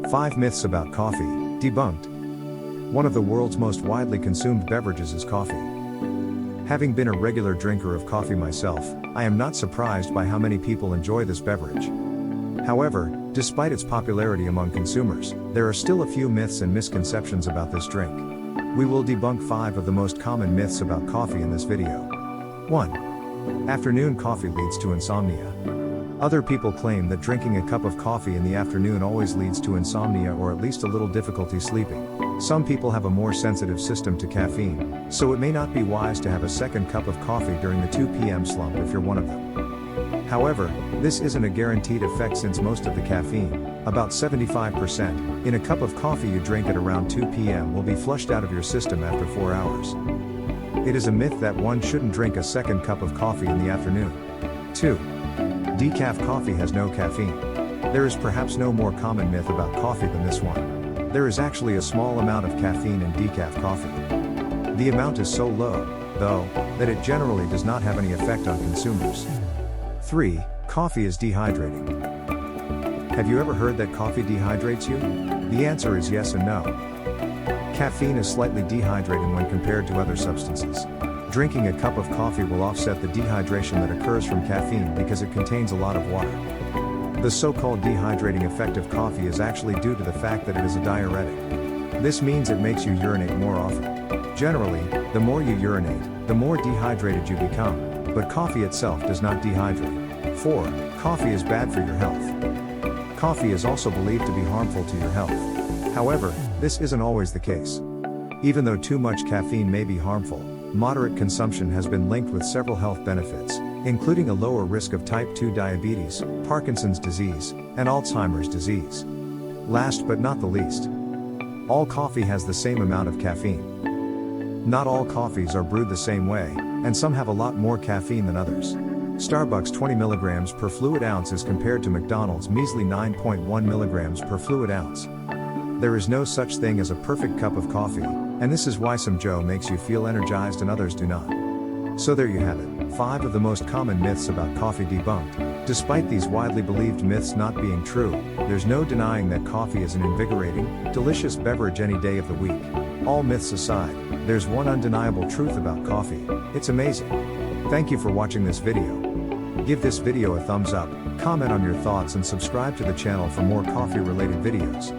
5 Myths About Coffee, Debunked. One of the world's most widely consumed beverages is coffee. Having been a regular drinker of coffee myself, I am not surprised by how many people enjoy this beverage. However, despite its popularity among consumers, there are still a few myths and misconceptions about this drink. We will debunk 5 of the most common myths about coffee in this video. 1. Afternoon coffee leads to insomnia. Other people claim that drinking a cup of coffee in the afternoon always leads to insomnia or at least a little difficulty sleeping. Some people have a more sensitive system to caffeine, so it may not be wise to have a second cup of coffee during the 2 p.m. slump if you're one of them. However, this isn't a guaranteed effect since most of the caffeine, about 75%, in a cup of coffee you drink at around 2 p.m. will be flushed out of your system after 4 hours. It is a myth that one shouldn't drink a second cup of coffee in the afternoon. 2. Decaf coffee has no caffeine. There is perhaps no more common myth about coffee than this one. There is actually a small amount of caffeine in decaf coffee. The amount is so low, though, that it generally does not have any effect on consumers. 3. Coffee is dehydrating. Have you ever heard that coffee dehydrates you? The answer is yes and no. Caffeine is slightly dehydrating when compared to other substances. Drinking a cup of coffee will offset the dehydration that occurs from caffeine because it contains a lot of water. The so-called dehydrating effect of coffee is actually due to the fact that it is a diuretic. This means it makes you urinate more often. Generally, the more you urinate, the more dehydrated you become, but coffee itself does not dehydrate. 4. Coffee is bad for your health. Coffee is also believed to be harmful to your health. However, this isn't always the case. Even though too much caffeine may be harmful, moderate consumption has been linked with several health benefits, including a lower risk of type 2 diabetes, Parkinson's disease, and Alzheimer's disease. Last but not the least, all coffee has the same amount of caffeine. Not all coffees are brewed the same way, and some have a lot more caffeine than others. Starbucks 20 mg per fluid ounce is compared to McDonald's measly 9.1 mg per fluid ounce. There is no such thing as a perfect cup of coffee, and this is why some Joe makes you feel energized and others do not. So there you have it, 5 of the most common myths about coffee debunked. Despite these widely believed myths not being true, there's no denying that coffee is an invigorating, delicious beverage any day of the week. All myths aside, there's one undeniable truth about coffee: it's amazing. Thank you for watching this video. Give this video a thumbs up, comment on your thoughts and subscribe to the channel for more coffee related videos.